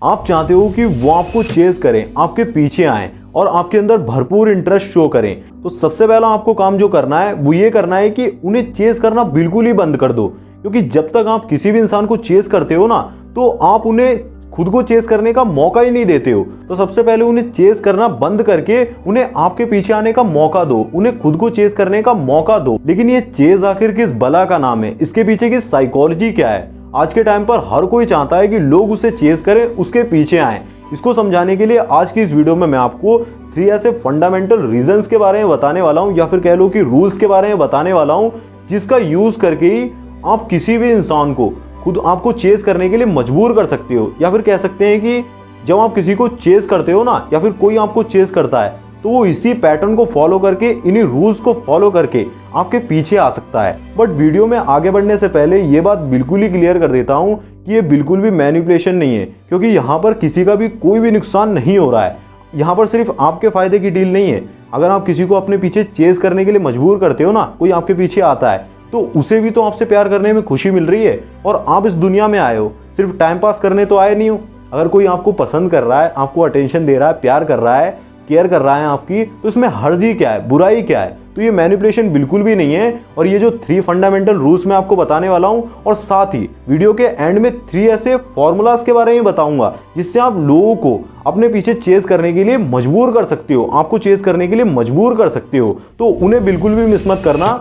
आप चाहते हो कि वो आपको चेज करें, आपके पीछे आएं और आपके अंदर भरपूर इंटरेस्ट शो करें, तो सबसे पहला आपको काम जो करना है वो ये करना है कि उन्हें चेज करना बिल्कुल ही बंद कर दो। क्योंकि जब तक आप किसी भी इंसान को चेज करते हो ना, तो आप उन्हें खुद को चेज करने का मौका ही नहीं देते हो। तो सबसे पहले उन्हें चेज करना बंद करके उन्हें आपके पीछे आने का मौका दो, उन्हें खुद को चेज करने का मौका दो। लेकिन ये चेज आखिर किस बला का नाम है, इसके पीछे की साइकोलॉजी क्या है? आज के टाइम पर हर कोई चाहता है कि लोग उसे चेज करें, उसके पीछे आए। इसको समझाने के लिए आज की इस वीडियो में मैं आपको 3 ऐसे फंडामेंटल रीजंस के बारे में बताने वाला हूं, या फिर कह लो कि रूल्स के बारे में बताने वाला हूं, जिसका यूज करके ही आप किसी भी इंसान को खुद आपको चेज करने के लिए मजबूर कर सकते हो। या फिर कह सकते हैं कि जब आप किसी को चेज करते हो ना, या फिर कोई आपको चेज करता है, तो वो इसी पैटर्न को फॉलो करके, इन्हीं रूल्स को फॉलो करके आपके पीछे आ सकता है। बट वीडियो में आगे बढ़ने से पहले ये बात बिल्कुल ही क्लियर कर देता हूँ कि ये बिल्कुल भी मैनिपुलेशन नहीं है, क्योंकि यहाँ पर किसी का भी कोई भी नुकसान नहीं हो रहा है। यहाँ पर सिर्फ आपके फायदे की डील नहीं है। अगर आप किसी को अपने पीछे चेज करने के लिए मजबूर करते हो ना, कोई आपके पीछे आता है, तो उसे भी तो आपसे प्यार करने में खुशी मिल रही है। और आप इस दुनिया में आए हो, सिर्फ टाइम पास करने तो आए नहीं हो। अगर कोई आपको पसंद कर रहा है, आपको अटेंशन दे रहा है, प्यार कर रहा है, केयर कर रहा है आपकी, तो इसमें हर्जी क्या है, बुराई क्या है? तो ये मैनिपुलेशन बिल्कुल भी नहीं है। और ये जो 3 फंडामेंटल रूल्स मैं आपको बताने वाला हूं, और साथ ही वीडियो के एंड में 3 ऐसे फॉर्मूलाज के बारे में बताऊंगा जिससे आप लोगों को अपने पीछे चेज करने के लिए मजबूर कर सकते हो, आपको चेज करने के लिए मजबूर कर सकते हो। तो उन्हें बिल्कुल भी मिस मत करना।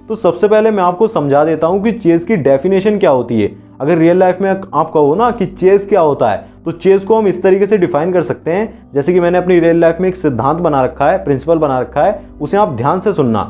तो सबसे पहले मैं आपको समझा देता हूं कि चेज की डेफिनेशन क्या होती है। अगर रियल लाइफ में आप कहो ना कि चेज क्या होता है, तो चेज को हम इस तरीके से डिफाइन कर सकते हैं, जैसे कि मैंने अपनी रियल लाइफ में एक सिद्धांत बना रखा है, प्रिंसिपल बना रखा है, उसे आप ध्यान से सुनना।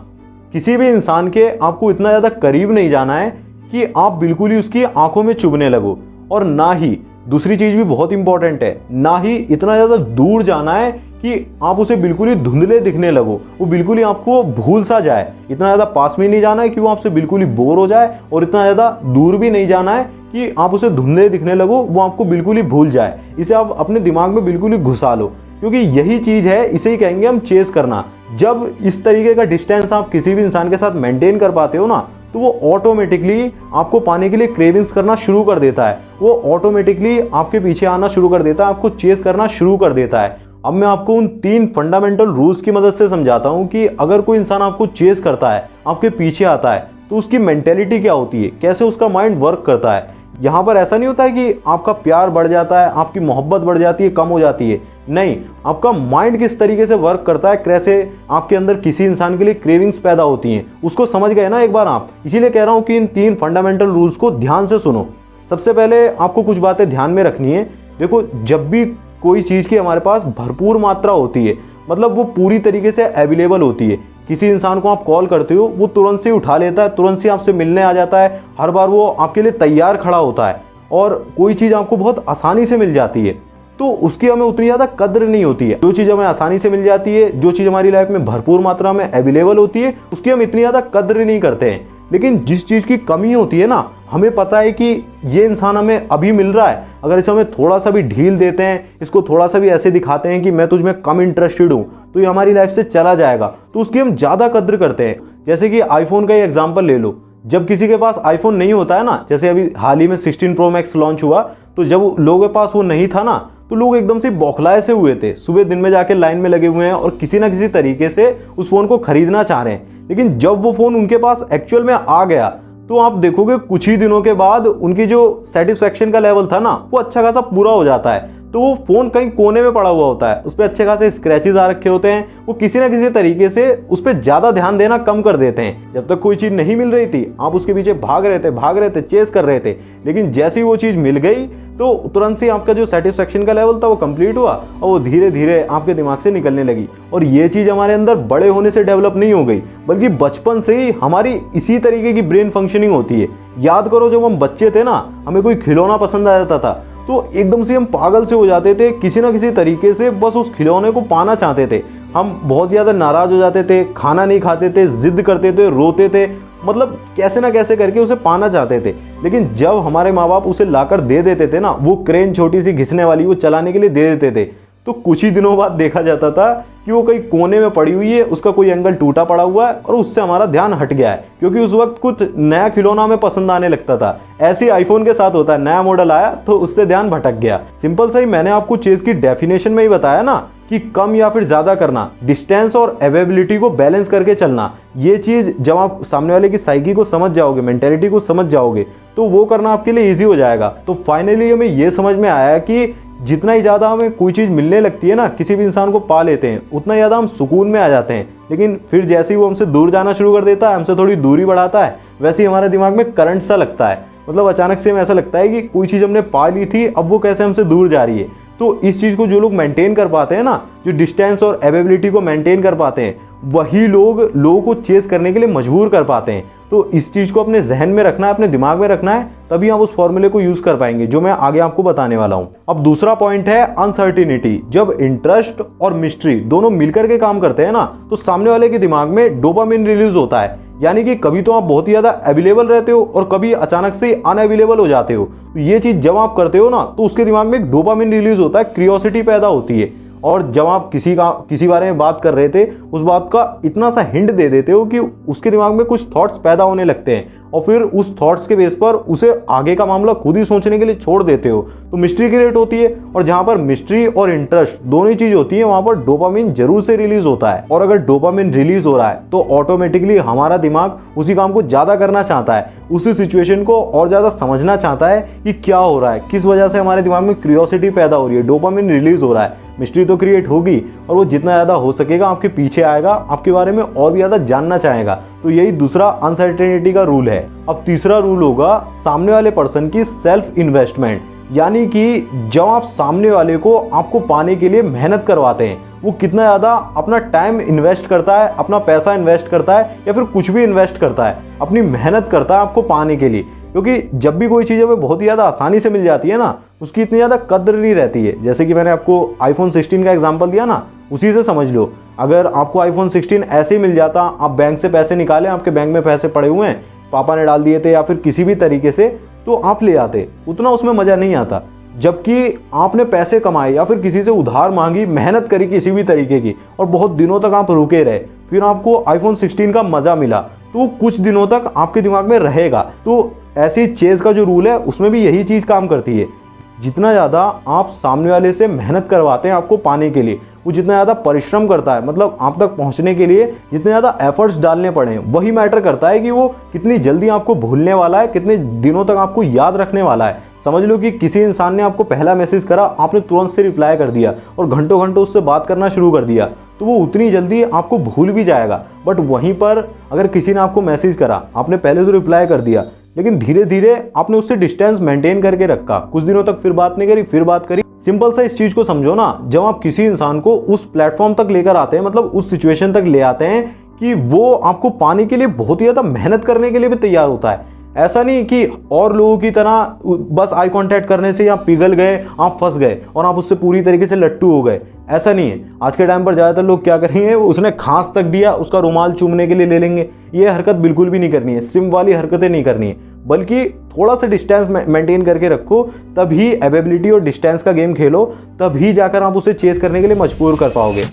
किसी भी इंसान के आपको इतना ज़्यादा करीब नहीं जाना है कि आप बिल्कुल ही उसकी आंखों में चुभने लगो, और ना ही, दूसरी चीज़ भी बहुत इंपॉर्टेंट है, ना ही इतना ज़्यादा दूर जाना है कि आप उसे बिल्कुल ही धुंधले दिखने लगो, वो बिल्कुल ही आपको भूल सा जाए। इतना ज़्यादा पास में नहीं जाना है कि वो आपसे बिल्कुल ही बोर हो जाए, और इतना ज़्यादा दूर भी नहीं जाना है कि आप उसे धुंधले दिखने लगो, वो आपको बिल्कुल ही भूल जाए। इसे आप अपने दिमाग में बिल्कुल ही घुसा लो, क्योंकि यही चीज़ है, इसे ही कहेंगे हम चेज करना। जब इस तरीके का डिस्टेंस आप किसी भी इंसान के साथ मेंटेन कर पाते हो ना, तो वो ऑटोमेटिकली आपको पाने के लिए क्रेविंग्स करना शुरू कर देता है, वो ऑटोमेटिकली आपके पीछे आना शुरू कर देता है, आपको चेज करना शुरू कर देता है। अब मैं आपको उन 3 फंडामेंटल रूल्स की मदद से समझाता हूं कि अगर कोई इंसान आपको चेज करता है, आपके पीछे आता है, तो उसकी मेंटेलिटी क्या होती है, कैसे उसका माइंड वर्क करता है। यहाँ पर ऐसा नहीं होता है कि आपका प्यार बढ़ जाता है, आपकी मोहब्बत बढ़ जाती है, कम हो जाती है। नहीं, आपका माइंड किस तरीके से वर्क करता है, कैसे आपके अंदर किसी इंसान के लिए क्रेविंग्स पैदा होती हैं, उसको समझ गए ना एक बार आप। इसीलिए कह रहा हूँ कि इन 3 फंडामेंटल रूल्स को ध्यान से सुनो। सबसे पहले आपको कुछ बातें ध्यान में रखनी है। देखो, जब भी कोई चीज़ की हमारे पास भरपूर मात्रा होती है, मतलब वो पूरी तरीके से अवेलेबल होती है, किसी इंसान को आप कॉल करते हो, वो तुरंत से उठा लेता है, तुरंत से आपसे मिलने आ जाता है, हर बार वो आपके लिए तैयार खड़ा होता है, और कोई चीज़ आपको बहुत आसानी से मिल जाती है, तो उसकी हमें उतनी ज़्यादा कद्र नहीं होती है। जो चीज़ हमें आसानी से मिल जाती है, जो चीज़ हमारी लाइफ में भरपूर मात्रा में अवेलेबल होती है, उसकी हम इतनी ज़्यादा कद्र नहीं करते हैं। लेकिन जिस चीज़ की कमी होती है ना, हमें पता है कि ये इंसान हमें अभी मिल रहा है, अगर इसे हमें थोड़ा सा भी ढील देते हैं, इसको थोड़ा सा भी ऐसे दिखाते हैं कि मैं तुझ में कम इंटरेस्टेड हूँ, तो ये हमारी लाइफ से चला जाएगा, तो उसकी हम ज़्यादा कद्र करते हैं। जैसे कि आईफोन का ही एग्जाम्पल ले लो। जब किसी के पास आईफोन नहीं होता है ना, जैसे अभी हाल ही में 16 प्रो मैक्स लॉन्च हुआ, तो जब लोगों के पास वो नहीं था ना, तो लोग एकदम से बौखलाए से हुए थे, सुबह दिन में जाके लाइन में लगे हुए हैं और किसी ना किसी तरीके से उस फोन को खरीदना चाह रहे हैं। लेकिन जब वो फोन उनके पास एक्चुअल में आ गया, तो आप देखोगे कुछ ही दिनों के बाद उनकी जो सेटिस्फेक्शन का लेवल था ना, वो अच्छा खासा पूरा हो जाता है। तो वो फोन कहीं कोने में पड़ा हुआ होता है, उस पर अच्छे खासे स्क्रैचेस आ रखे होते हैं, वो किसी ना किसी तरीके से उस पर ज़्यादा ध्यान देना कम कर देते हैं। जब तक कोई चीज़ नहीं मिल रही थी, आप उसके पीछे भाग रहे थे, चेस कर रहे थे, लेकिन जैसे ही वो चीज़ मिल गई, तो तुरंत से आपका जो सेटिस्फेक्शन का लेवल था वो कंप्लीट हुआ, और वो धीरे धीरे आपके दिमाग से निकलने लगी। और ये चीज़ हमारे अंदर बड़े होने से डेवलप नहीं हो गई, बल्कि बचपन से ही हमारी इसी तरीके की ब्रेन फंक्शनिंग होती है। याद करो, जब हम बच्चे थे ना, हमें कोई खिलौना पसंद आ जाता था, तो एकदम से हम पागल से हो जाते थे, किसी ना किसी तरीके से बस उस खिलौने को पाना चाहते थे। हम बहुत ज़्यादा नाराज़ हो जाते थे, खाना नहीं खाते थे, जिद करते थे, रोते थे, मतलब कैसे ना कैसे करके उसे पाना चाहते थे। लेकिन जब हमारे माँ बाप उसे लाकर दे देते थे ना, वो क्रेन छोटी सी घिसने वाली, वो चलाने के लिए दे देते थे, तो कुछ ही दिनों बाद देखा जाता था कि वो कहीं कोने में पड़ी हुई है, उसका कोई एंगल टूटा पड़ा हुआ है और उससे हमारा ध्यान हट गया है, क्योंकि उस वक्त कुछ नया खिलौना हमें पसंद आने लगता था। ऐसे ही आईफोन के साथ होता है, नया मॉडल आया तो उससे ध्यान भटक गया। सिंपल सा ही मैंने आपको चेज की डेफिनेशन में ही बताया ना कि कम या फिर ज्यादा करना, डिस्टेंस और अवेलेबिलिटी को बैलेंस करके चलना। ये चीज जब आप सामने वाले की साइकी को समझ जाओगे, मेंटेलिटी को समझ जाओगे, तो वो करना आपके लिए इजी हो जाएगा। तो फाइनली हमें ये समझ में आया कि जितना ही ज़्यादा हमें कोई चीज़ मिलने लगती है ना, किसी भी इंसान को पा लेते हैं, उतना ही ज़्यादा हम सुकून में आ जाते हैं। लेकिन फिर जैसे ही वो हमसे दूर जाना शुरू कर देता है, हमसे थोड़ी दूरी बढ़ाता है, वैसे ही हमारे दिमाग में करंट सा लगता है। मतलब अचानक से हमें ऐसा लगता है कि कोई चीज़ हमने पा ली थी, अब वो कैसे हमसे दूर जा रही है। तो इस चीज़ को जो लोग मेंटेन कर पाते हैं ना, जो डिस्टेंस और अवेलेबिलिटी को मेंटेन कर पाते हैं, वही लोगों को चेस करने के लिए मजबूर कर पाते हैं। तो इस चीज़ को अपने जहन में रखना है, अपने दिमाग में रखना है, तभी आप उस फॉर्मूले को यूज़ कर पाएंगे, जो मैं आगे आपको बताने वाला हूँ। अब दूसरा पॉइंट है अनसर्टिनिटी। जब इंटरेस्ट और मिस्ट्री दोनों मिलकर के काम करते हैं ना, तो सामने वाले के दिमाग में डोपामिन रिलीज होता है। यानी कि कभी तो आप बहुत ही ज़्यादा अवेलेबल रहते हो और कभी अचानक से अनअवेलेबल हो जाते हो। तो ये चीज़ जब आप करते हो ना, तो उसके दिमाग में एक डोपामिन रिलीज होता है, क्यूरियोसिटी पैदा होती है। और जब आप किसी बारे में बात कर रहे थे, उस बात का इतना सा हिंट दे देते हो कि उसके दिमाग में कुछ थॉट्स पैदा होने लगते हैं, और फिर उस थॉट्स के बेस पर उसे आगे का मामला खुद ही सोचने के लिए छोड़ देते हो। तो मिस्ट्री क्रिएट होती है, और जहां पर मिस्ट्री और इंटरेस्ट दोनों ही चीज होती है, वहां पर डोपामिन जरूर से रिलीज होता है। और अगर डोपामिन रिलीज हो रहा है तो ऑटोमेटिकली हमारा दिमाग उसी काम को ज्यादा करना चाहता है, उसी सिचुएशन को और ज्यादा समझना चाहता है कि क्या हो रहा है, किस वजह से हमारे दिमाग में क्यूरियोसिटी पैदा हो रही है, डोपामिन रिलीज हो रहा है। मिस्ट्री तो क्रिएट होगी, और वो जितना ज़्यादा हो सकेगा आपके पीछे आएगा, आपके बारे में और भी ज़्यादा जानना चाहेगा। तो यही दूसरा अनसर्टेनिटी का रूल है। अब तीसरा रूल होगा सामने वाले पर्सन की सेल्फ इन्वेस्टमेंट। यानी कि जब आप सामने वाले को आपको पाने के लिए मेहनत करवाते हैं, वो कितना ज़्यादा अपना टाइम इन्वेस्ट करता है, अपना पैसा इन्वेस्ट करता है, या फिर कुछ भी इन्वेस्ट करता है, अपनी मेहनत करता है आपको पाने के लिए। क्योंकि जब भी कोई चीज़ हमें बहुत ही ज़्यादा आसानी से मिल जाती है ना, उसकी इतनी ज़्यादा कद्र नहीं रहती है। जैसे कि मैंने आपको आईफोन 16 का एग्जांपल दिया ना, उसी से समझ लो। अगर आपको आईफोन 16 ऐसे ही मिल जाता, आप बैंक से पैसे निकाले, आपके बैंक में पैसे पड़े हुए हैं, पापा ने डाल दिए थे या फिर किसी भी तरीके से, तो आप ले आते, उतना उसमें मज़ा नहीं आता। जबकि आपने पैसे कमाए या फिर किसी से उधार मांगी, मेहनत करी किसी भी तरीके की, और बहुत दिनों तक आप रुके रहे, फिर आपको आईफोन 16 का मज़ा मिला, तो कुछ दिनों तक आपके दिमाग में रहेगा। तो ऐसी चेज का जो रूल है, उसमें भी यही चीज़ काम करती है। जितना ज़्यादा आप सामने वाले से मेहनत करवाते हैं आपको पाने के लिए, वो जितना ज़्यादा परिश्रम करता है, मतलब आप तक पहुंचने के लिए जितने ज़्यादा एफर्ट्स डालने पड़े, वही मैटर करता है कि वो कितनी जल्दी आपको भूलने वाला है, कितने दिनों तक आपको याद रखने वाला है। समझ लो कि किसी इंसान ने आपको पहला मैसेज करा, आपने तुरंत से रिप्लाई कर दिया और घंटों घंटों उससे बात करना शुरू कर दिया, तो वो उतनी जल्दी आपको भूल भी जाएगा। बट वहीं पर अगर किसी ने आपको मैसेज करा, आपने पहले तो रिप्लाई कर दिया, लेकिन धीरे धीरे आपने उससे डिस्टेंस मेंटेन करके रखा, कुछ दिनों तक फिर बात नहीं करी, फिर बात करी। सिंपल सा इस चीज को समझो ना, जब आप किसी इंसान को उस प्लेटफॉर्म तक लेकर आते हैं, मतलब उस सिचुएशन तक ले आते हैं कि वो आपको पाने के लिए बहुत ही ज्यादा मेहनत करने के लिए भी तैयार होता है। ऐसा नहीं कि और लोगों की तरह बस आई कांटेक्ट करने से आप पिघल गए, आप फंस गए और आप उससे पूरी तरीके से लट्टू हो गए। ऐसा नहीं है। आज के टाइम पर ज़्यादातर लोग क्या करेंगे, उसने खांस तक दिया, उसका रुमाल चूमने के लिए ले लेंगे। ये हरकत बिल्कुल भी नहीं करनी है, सिम वाली हरकतें नहीं करनी है, बल्कि थोड़ा सा डिस्टेंस मेंटेन करके रखो, तभी अवेलेबिलिटी और डिस्टेंस का गेम खेलो, तभी जाकर आप उसे चेस करने के लिए मजबूर कर पाओगे।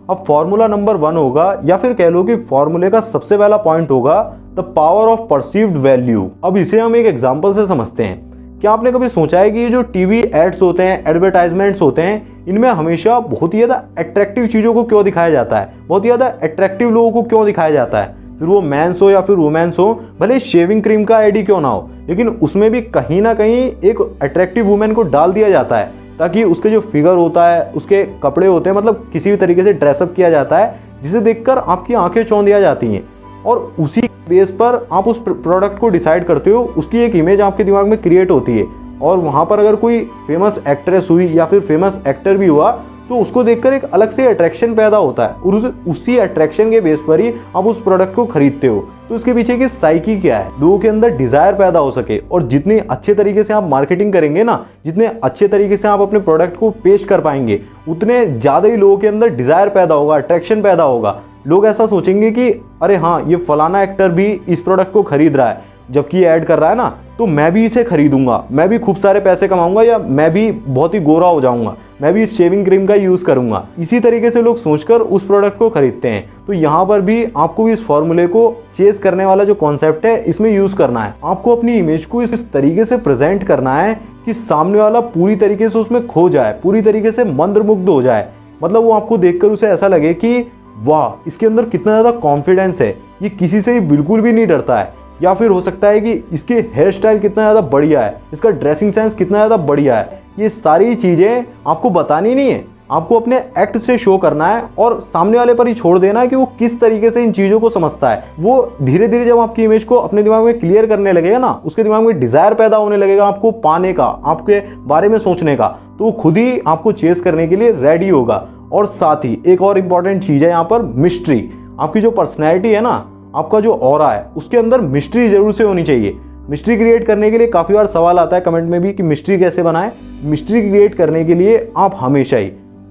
अब फॉर्मूला नंबर 1 होगा, या फिर कह लो कि फॉर्मूले का सबसे पहला पॉइंट होगा the power of perceived value. अब इसे हम एक एग्जांपल से समझते हैं। क्या आपने कभी सोचा है कि ये जो टीवी एड्स होते हैं, एडवर्टाइजमेंट्स होते हैं, इनमें हमेशा बहुत ही ज़्यादा अट्रैक्टिव चीज़ों को क्यों दिखाया जाता है, बहुत ही ज़्यादा अट्रैक्टिव लोगों को क्यों दिखाया जाता है? फिर वो मैंस हो या फिर वुमेन्स हो, भले शेविंग क्रीम का एड ही क्यों ना हो, लेकिन उसमें भी कहीं ना कहीं एक अट्रैक्टिव वुमेन को डाल दिया जाता है, ताकि उसके जो फिगर होता है, उसके कपड़े होते हैं, मतलब किसी भी तरीके से ड्रेसअप किया जाता है, जिसे देखकर आपकी आंखें चौंधिया जाती हैं, और उसी बेस पर आप उस प्रोडक्ट को डिसाइड करते हो, उसकी एक इमेज आपके दिमाग में क्रिएट होती है। और वहाँ पर अगर कोई फेमस एक्ट्रेस हुई या फिर फेमस एक्टर भी हुआ, तो उसको देखकर एक अलग से अट्रैक्शन पैदा होता है, और उसी अट्रैक्शन के बेस पर ही आप उस प्रोडक्ट को खरीदते हो। तो उसके पीछे की साइकी क्या है, लोगों के अंदर डिजायर पैदा हो सके। और जितनी अच्छे तरीके से आप मार्केटिंग करेंगे ना, जितने अच्छे तरीके से आप अपने प्रोडक्ट को पेश कर पाएंगे, उतने ज़्यादा ही लोगों के अंदर डिजायर पैदा होगा, अट्रैक्शन पैदा होगा। लोग ऐसा सोचेंगे कि अरे हाँ, ये फलाना एक्टर भी इस प्रोडक्ट को खरीद रहा है, जबकि ये ऐड कर रहा है ना, तो मैं भी इसे खरीदूंगा, मैं भी खूब सारे पैसे कमाऊंगा, या मैं भी बहुत ही गोरा हो जाऊंगा, मैं भी इस शेविंग क्रीम का यूज़ करूंगा। इसी तरीके से लोग सोचकर उस प्रोडक्ट को खरीदते हैं। तो यहाँ पर भी आपको इस फॉर्मूले को चेस करने वाला जो कॉन्सेप्ट है इसमें यूज़ करना है। आपको अपनी इमेज को इस तरीके से प्रेजेंट करना है कि सामने वाला पूरी तरीके से उसमें खो जाए, पूरी तरीके से मंत्रमुग्ध हो जाए। मतलब वो आपको देखकर उसे ऐसा लगे कि वाह, इसके अंदर कितना ज़्यादा कॉन्फिडेंस है, ये किसी से बिल्कुल भी नहीं डरता है। या फिर हो सकता है कि इसके हेयर स्टाइल कितना ज़्यादा बढ़िया है, इसका ड्रेसिंग सेंस कितना ज़्यादा बढ़िया है। ये सारी चीज़ें आपको बतानी नहीं है, आपको अपने एक्ट से शो करना है और सामने वाले पर ही छोड़ देना है कि वो किस तरीके से इन चीज़ों को समझता है। वो धीरे धीरे जब आपकी इमेज को अपने दिमाग में क्लियर करने लगेगा ना, उसके दिमाग में डिज़ायर पैदा होने लगेगा आपको पाने का, आपके बारे में सोचने का, तो वो खुद ही आपको चेस करने के लिए रेडी होगा। और साथ ही एक और इम्पॉर्टेंट चीज़ है यहाँ पर, मिस्ट्री। आपकी जो पर्सनैलिटी है ना, आपका जो ऑरा है, उसके अंदर मिस्ट्री जरूर से होनी चाहिए। मिस्ट्री क्रिएट करने के लिए काफ़ी बार सवाल आता है कमेंट में भी कि मिस्ट्री कैसे बनाएं। मिस्ट्री क्रिएट करने के लिए आप हमेशा ही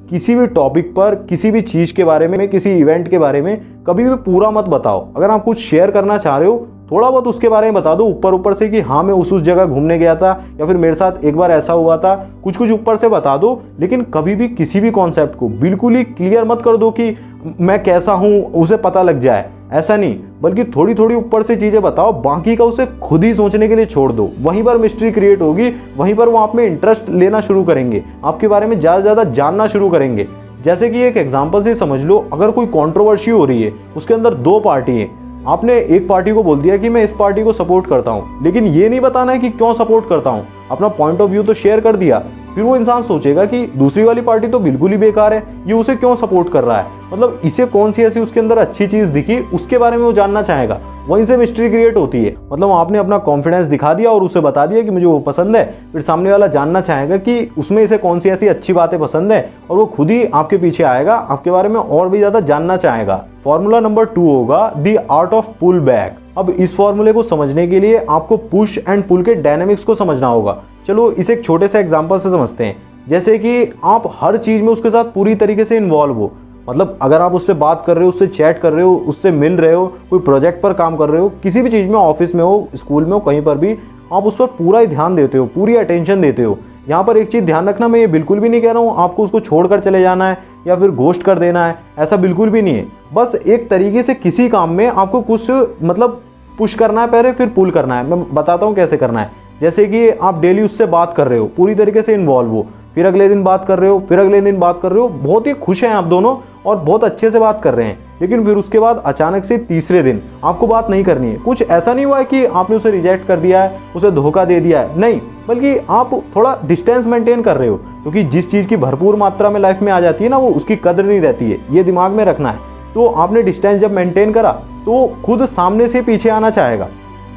किसी भी टॉपिक पर, किसी भी चीज़ के बारे में, किसी इवेंट के बारे में कभी भी पूरा मत बताओ। अगर आप कुछ शेयर करना चाह रहे हो, थोड़ा बहुत उसके बारे में बता दो ऊपर ऊपर से कि हाँ मैं उस जगह घूमने गया था, या फिर मेरे साथ एक बार ऐसा हुआ था, कुछ कुछ ऊपर से बता दो। लेकिन कभी भी किसी भी कॉन्सेप्ट को बिल्कुल ही क्लियर मत कर दो कि मैं कैसा हूँ उसे पता लग जाए, ऐसा नहीं, बल्कि थोड़ी थोड़ी ऊपर से चीज़ें बताओ, बाकी का उसे खुद ही सोचने के लिए छोड़ दो। वहीं पर मिस्ट्री क्रिएट होगी, वहीं पर वो आप में इंटरेस्ट लेना शुरू करेंगे, आपके बारे में ज़्यादा से ज़्यादा जानना शुरू करेंगे। जैसे कि एक एग्जांपल से समझ लो, अगर कोई कंट्रोवर्सी हो रही है, उसके अंदर दो पार्टी हैं, आपने एक पार्टी को बोल दिया कि मैं इस पार्टी को सपोर्ट करता हूँ, लेकिन ये नहीं बताना है कि क्यों सपोर्ट करता हूँ, अपना पॉइंट ऑफ व्यू तो शेयर कर दिया। फिर वो इंसान सोचेगा कि दूसरी वाली पार्टी तो बिल्कुल ही बेकार है, ये उसे क्यों सपोर्ट कर रहा है, मतलब इसे कौन सी ऐसी उसके अंदर अच्छी चीज़ दिखी, उसके बारे में वो जानना चाहेगा। वहीं से मिस्ट्री क्रिएट होती है। मतलब आपने अपना कॉन्फिडेंस दिखा दिया और उसे बता दिया कि मुझे वो पसंद है, फिर सामने वाला जानना चाहेगा कि उसमें इसे कौन सी ऐसी अच्छी बातें पसंद है, और वो खुद ही आपके पीछे आएगा, आपके बारे में और भी ज़्यादा जानना चाहेगा। फॉर्मूला नंबर 2 होगा the art of pull back. अब इस फॉर्मूले को समझने के लिए आपको पुश एंड पुल के डायनेमिक्स को समझना होगा। चलो इसे एक छोटे से एग्जांपल से समझते हैं। जैसे कि आप हर चीज़ में उसके साथ पूरी तरीके से इन्वॉल्व हो, मतलब अगर आप उससे बात कर रहे हो, उससे चैट कर रहे हो, उससे मिल रहे हो, कोई प्रोजेक्ट पर काम कर रहे हो, किसी भी चीज़ में, ऑफिस में हो, स्कूल में हो, कहीं पर भी आप उस पर पूरा ही ध्यान देते हो, पूरी अटेंशन देते हो। यहाँ पर एक चीज़ ध्यान रखना, मैं ये बिल्कुल भी नहीं कह रहा हूँ आपको उसको छोड़कर चले जाना है या फिर घोस्ट कर देना है, ऐसा बिल्कुल भी नहीं है। बस एक तरीके से किसी काम में आपको कुछ मतलब पुश करना है पहले, फिर पुल करना है। मैं बताता हूँ कैसे करना है। जैसे कि आप डेली उससे बात कर रहे हो, पूरी तरीके से इन्वॉल्व हो, फिर अगले दिन बात कर रहे हो, फिर अगले दिन बात कर रहे हो, बहुत ही खुश हैं आप दोनों और बहुत अच्छे से बात कर रहे हैं, लेकिन फिर उसके बाद अचानक से तीसरे दिन आपको बात नहीं करनी है। कुछ ऐसा नहीं हुआ है कि आपने उसे रिजेक्ट कर दिया है, उसे धोखा दे दिया है, नहीं, बल्कि आप थोड़ा डिस्टेंस मेंटेन कर रहे हो, क्योंकि जिस चीज़ की भरपूर मात्रा में लाइफ में आ जाती है ना, वो उसकी कदर नहीं रहती है, ये दिमाग में रखना है। तो आपने डिस्टेंस जब मेंटेन करा तो खुद सामने से पीछे आना चाहेगा।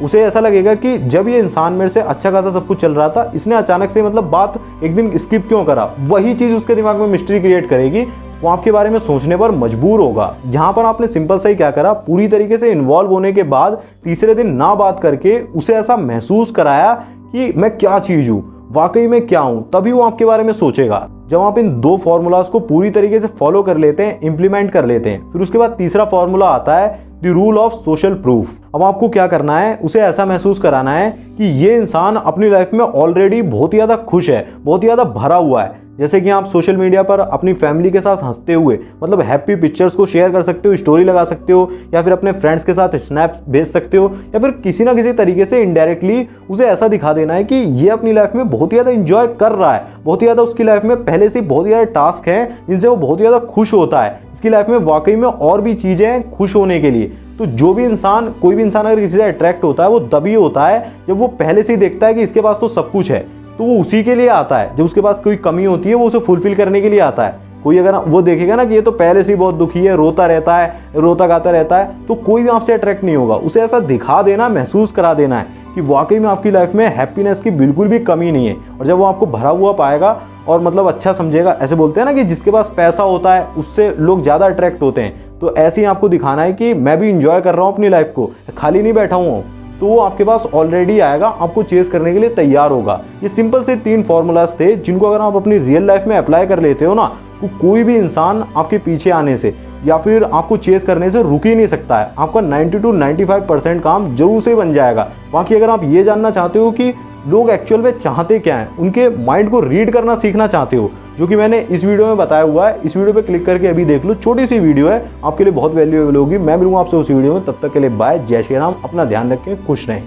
उसे ऐसा लगेगा कि जब ये इंसान मेरे से अच्छा खासा सब कुछ चल रहा था, इसने अचानक से मतलब बात एक दिन स्किप क्यों करा। वही चीज़ उसके दिमाग में मिस्ट्री क्रिएट करेगी, वो आपके बारे में सोचने पर मजबूर होगा। जहाँ पर आपने सिंपल सा ही क्या करा, पूरी तरीके से इन्वॉल्व होने के बाद तीसरे दिन ना बात करके उसे ऐसा महसूस कराया कि मैं क्या चीज़ हूँ, वाकई में क्या हूँ, तभी वो आपके बारे में सोचेगा। जब आप इन दो फॉर्मूलाज को पूरी तरीके से फॉलो कर लेते हैं, इंप्लीमेंट कर लेते हैं, फिर उसके बाद तीसरा फॉर्मूला आता है the rule of social proof. अब आपको क्या करना है, उसे ऐसा महसूस कराना है कि ये इंसान अपनी लाइफ में ऑलरेडी बहुत ही ज़्यादा खुश है, बहुत ही ज़्यादा भरा हुआ है। जैसे कि आप सोशल मीडिया पर अपनी फैमिली के साथ हंसते हुए, मतलब हैप्पी पिक्चर्स को शेयर कर सकते हो, स्टोरी लगा सकते हो, या फिर अपने फ्रेंड्स के साथ स्नैप्स भेज सकते हो, या फिर किसी ना किसी तरीके से इनडायरेक्टली उसे ऐसा दिखा देना है कि ये अपनी लाइफ में बहुत ही ज़्यादा इंजॉय कर रहा है, बहुत ही ज़्यादा उसकी लाइफ में पहले से बहुत ही ज़्यादा टास्क हैं जिनसे वो बहुत ही ज़्यादा खुश होता है। इसकी लाइफ में वाकई में और भी चीज़ें हैं खुश होने के लिए। तो जो भी इंसान, कोई भी इंसान अगर किसी से अट्रैक्ट होता है, वो तभी होता है जब वो पहले से ही देखता है कि इसके पास तो सब कुछ है, तो वो उसी के लिए आता है। जब उसके पास कोई कमी होती है, वो उसे फुलफिल करने के लिए आता है। कोई अगर वो देखेगा ना कि ये तो पहले से ही बहुत दुखी है, रोता रहता है, रोता गाता रहता है, तो कोई भी आपसे अट्रैक्ट नहीं होगा। उसे ऐसा दिखा देना, महसूस करा देना है कि वाकई में आपकी लाइफ में हैप्पीनेस की बिल्कुल भी कमी नहीं है। और जब वो आपको भरा हुआ पाएगा और मतलब अच्छा समझेगा, ऐसे बोलते हैं ना कि जिसके पास पैसा होता है उससे लोग ज़्यादा अट्रैक्ट होते हैं, तो ऐसे ही आपको दिखाना है कि मैं भी इंजॉय कर रहा हूँ अपनी लाइफ को, खाली नहीं बैठा हूँ, तो वो आपके पास ऑलरेडी आएगा, आपको चेस करने के लिए तैयार होगा। ये सिंपल से 3 फॉर्मूलाज थे जिनको अगर आप अपनी रियल लाइफ में अप्लाई कर लेते हो ना, तो कोई भी इंसान आपके पीछे आने से या फिर आपको चेस करने से रुक ही नहीं सकता है। आपका 90 to 95% काम जरूर से बन जाएगा। बाकी अगर आप ये जानना चाहते हो कि लोग एक्चुअल में चाहते क्या हैं, उनके माइंड को रीड करना सीखना चाहते हो, जो कि मैंने इस वीडियो में बताया हुआ है, इस वीडियो पे क्लिक करके अभी देख लो। छोटी सी वीडियो है, आपके लिए बहुत वैल्यूएबल होगी। मैं मिलूंगा आपसे उस वीडियो में, तब तक के लिए बाय, जय श्री राम। अपना ध्यान रखें, खुश रहें।